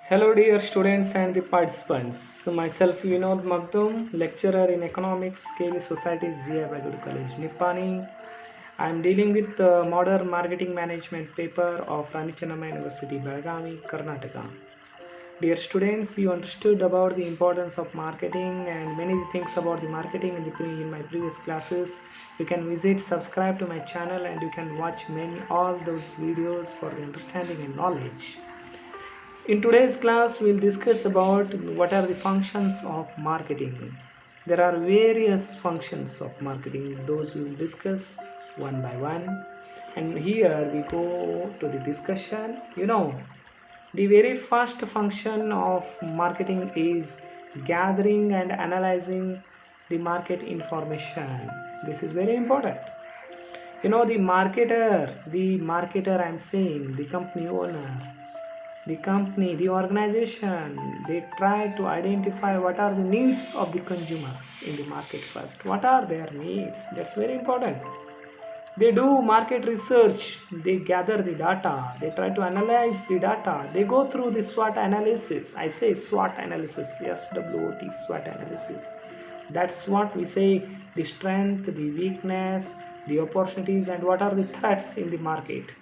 Hello, dear students and the participants. Myself Vinod Magdum, lecturer in Economics, Scale Societies, Zia Baguru College, Nippani. I am dealing with the Modern Marketing Management paper of Ranichanama University, Belgavi, Karnataka. Dear students, you understood about the importance of marketing and many things about the marketing in my previous classes. You can visit, subscribe to my channel, and you can watch all those videos for the understanding and knowledge. In today's class, we'll discuss about what are the functions of marketing. There are various functions of marketing. Those we will discuss one by one. And here we go to the discussion. The very first function of marketing is gathering and analyzing the market information. This is very important. The marketer I'm saying, the company owner, the company, the organization, they try to identify what are the needs of the consumers in the market first. What are their needs? That's very important. They do market research, they gather the data, they try to analyze the data, they go through the SWOT analysis. I say SWOT analysis, SWOT, SWOT analysis. That's what we say, the strength, the weakness, the opportunities, and what are the threats in the market.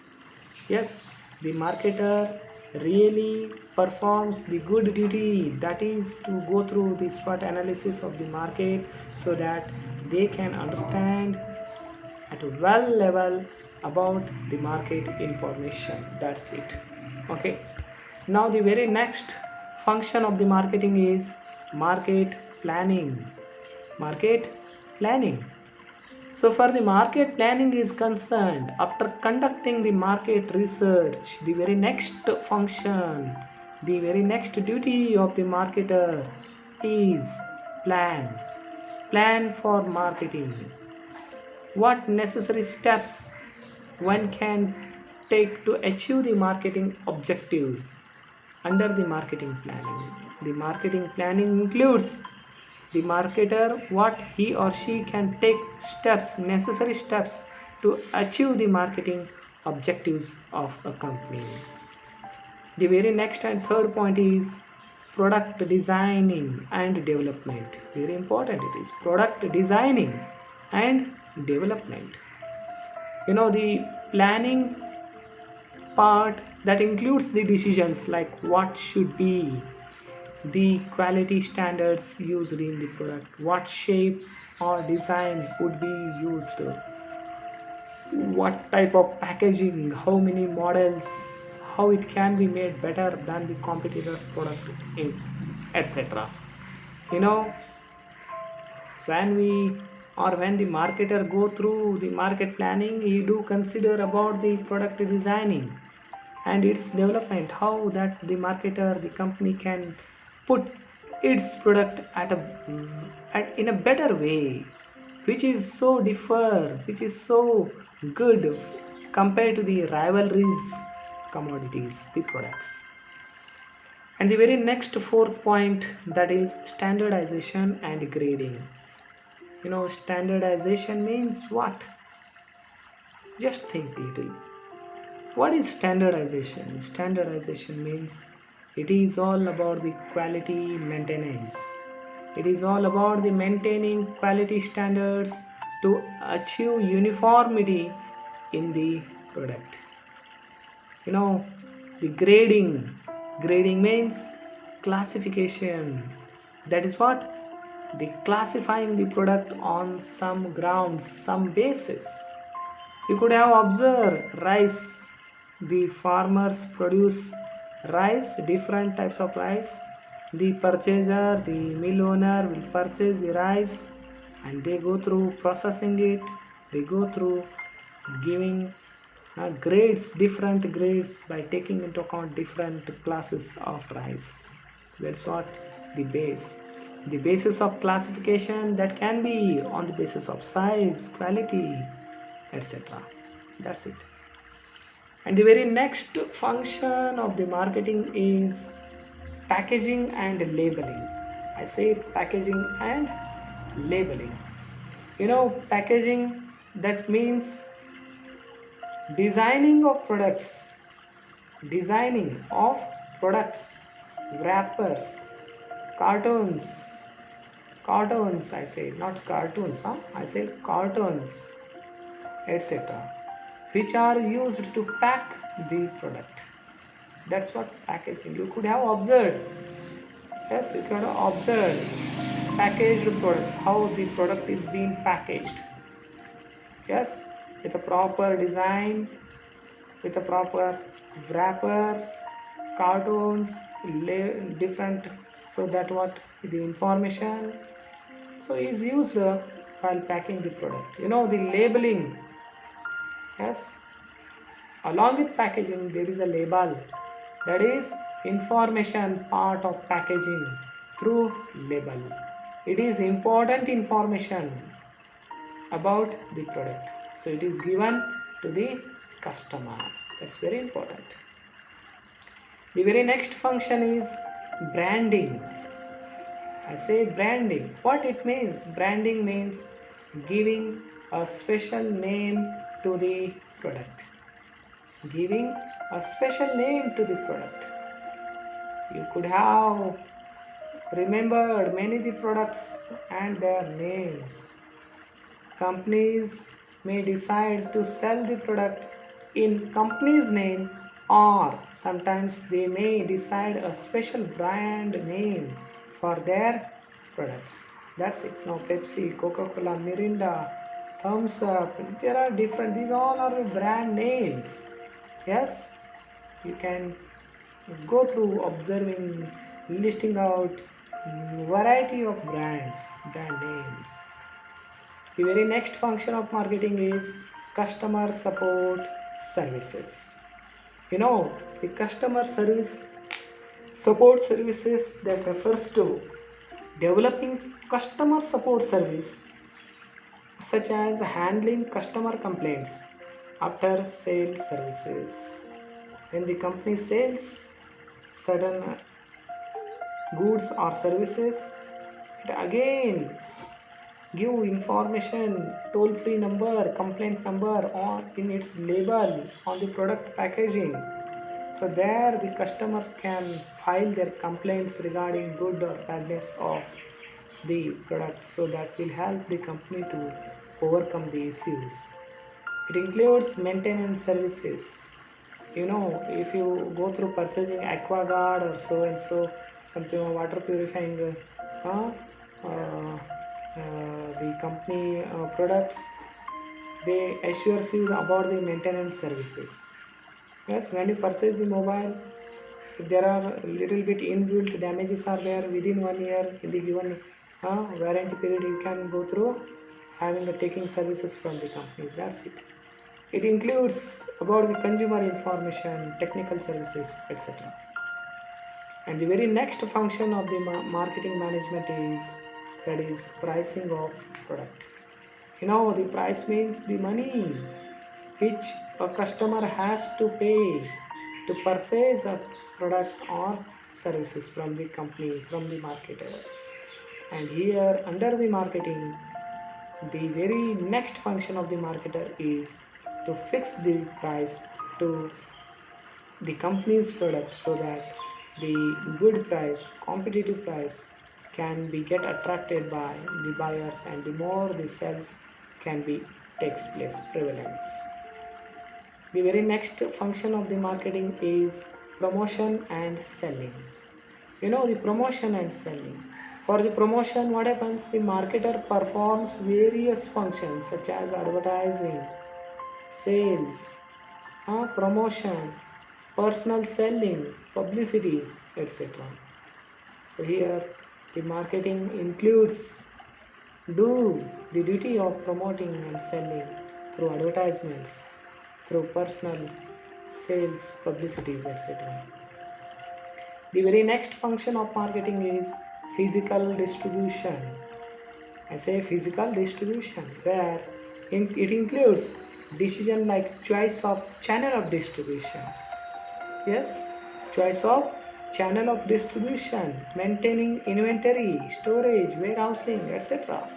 Yes, the marketer really performs the good duty, that is to go through the SWOT analysis of the market so that they can understand at a well level about the market information. That's it. Okay. Now the very next function of the marketing is market planning. Market planning. So for the market planning is concerned, after conducting the market research, the very next function, the very next duty of the marketer is plan. Plan for marketing. What necessary steps one can take to achieve the marketing objectives under the marketing planning. The marketing planning includes the marketer what he or she can take steps, necessary steps to achieve the marketing objectives of a company. The very next and third point is product designing and development. Very important it is product designing and development. The planning part that includes the decisions like what should be the quality standards used in the product, what shape or design would be used, what type of packaging, how many models, how it can be made better than the competitor's product, etc. You know, when the marketer go through the market planning, he do consider about the product designing and its development, how that the marketer, the company can put its product in a better way, which is so differ, which is so good compared to the rivalries commodities, the products. And the very next fourth point, that is standardization and grading. Standardization means what? Just think little. What is standardization? Standardization means it is all about the quality maintenance. It is all about the maintaining quality standards to achieve uniformity in the product. The grading. Grading means classification. That is what? The classifying the product on some grounds, some basis. You could have observed rice. The farmers produce rice, different types of rice. The purchaser, the mill owner will purchase the rice and they go through processing it. They go through giving grades, different grades by taking into account different classes of rice. So that's what the base. The basis of classification that can be on the basis of size, quality, etc. That's it. And the very next function of the marketing is packaging and labeling. I say packaging and labeling. Packaging, that means designing of products. Designing of products wrappers, cartoons, cartoons I say, not cartoons, I say cartoons, etc., which are used to pack the product. That's what packaging. You could have observed. Yes, you could have observed packaged products, how the product is being packaged. Yes, with a proper design, with a proper wrappers, cartoons, different, so that what the information so is used while packing the product. The labeling. Yes, along with packaging there is a label, that is information part of packaging through label. It is important information about the product, so it is given to the customer. That's very important. The very next function is branding. I say branding. What it means? Branding means giving a special name to the product. Giving a special name to the product. You could have remembered many of the products and their names. Companies may decide to sell the product in company's name, or sometimes they may decide a special brand name for their products. That's it. Now Pepsi, Coca-Cola, Mirinda, Thumbs Up, there are different, these all are the brand names. Yes, you can go through observing, listing out variety of brand names. The very next function of marketing is customer support services. The customer service support services, that refers to developing customer support service, such as handling customer complaints, after sale services. When the company sells certain goods or services, it again give information, toll-free number, complaint number on in its label on the product packaging. So there the customers can file their complaints regarding good or badness of the product, so that will help the company to overcome the issues. It includes maintenance services. If you go through purchasing AquaGuard or so and so, something water purifying the company products, they assures you about the maintenance services. Yes, when you purchase the mobile, if there are little bit inbuilt damages are there within 1 year in the given warranty period, you can go through having the taking services from the companies. That's it. It includes about the consumer information, technical services, etc. And the very next function of the marketing management is, that is pricing of product. The price means the money which a customer has to pay to purchase a product or services from the company, from the marketer. And here under the marketing, the very next function of the marketer is to fix the price to the company's product, so that the good price, competitive price, can be get attracted by the buyers, and the more the sales can be takes place prevalence. The very next function of the marketing is promotion and selling. The promotion and selling. For the promotion, what happens? The marketer performs various functions such as advertising, sales, promotion, personal selling, publicity, etc. So here the marketing includes do the duty of promoting and selling through advertisements, through personal sales, publicities, etc. The very next function of marketing is physical distribution. I say physical distribution, where it includes decision like choice of channel of distribution. Yes, choice of channel of distribution, maintaining inventory, storage, warehousing, etc.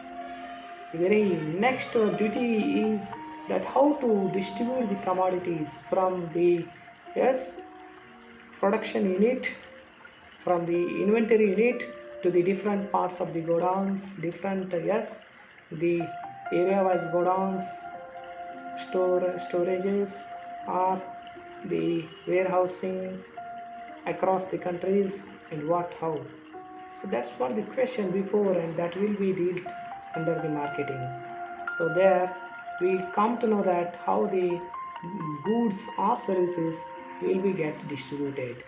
The very next duty is that how to distribute the commodities from the production unit, from the inventory unit to the different parts of the godowns, different yes, the area wise godowns, storages, or the warehousing across the countries, and what how. So that's what the question before, and that will be dealt under the marketing. So there we come to know that how the goods or services will be get distributed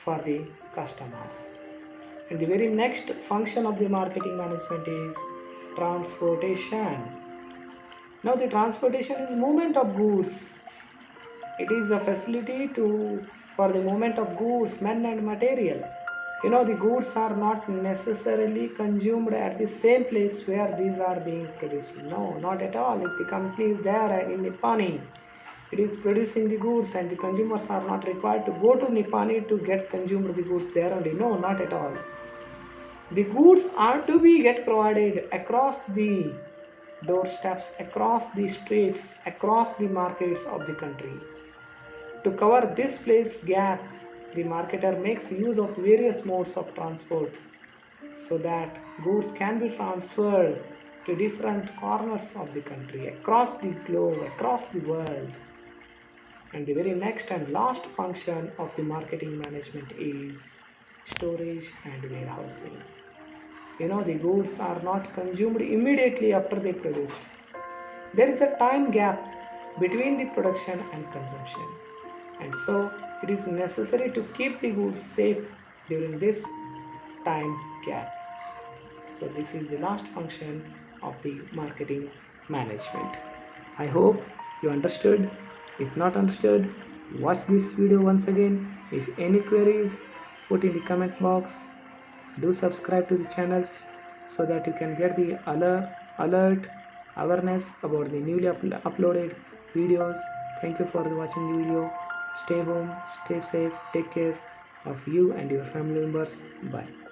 for the customers. And the very next function of the marketing management is transportation. Now the transportation is movement of goods. It is a facility to for the movement of goods, men and material. The goods are not necessarily consumed at the same place where these are being produced. No, not at all. If the company is there in Nippani, it is producing the goods, and the consumers are not required to go to Nippani to get consumed the goods there only. No, not at all. The goods are to be get provided across the doorsteps, across the streets, across the markets of the country. To cover this place gap, the marketer makes use of various modes of transport so that goods can be transferred to different corners of the country, across the globe, across the world. And the very next and last function of the marketing management is storage and warehousing. The goods are not consumed immediately after they produced. There is a time gap between the production and consumption, and so it is necessary to keep the goods safe during this time gap. So this is the last function of the marketing management. I hope you understood. If not understood, watch this video once again. If any queries, put in the comment box. Do subscribe to the channels so that you can get the alert awareness about the newly uploaded videos. Thank you for watching the video. Stay home, stay safe, take care of you and your family members. Bye.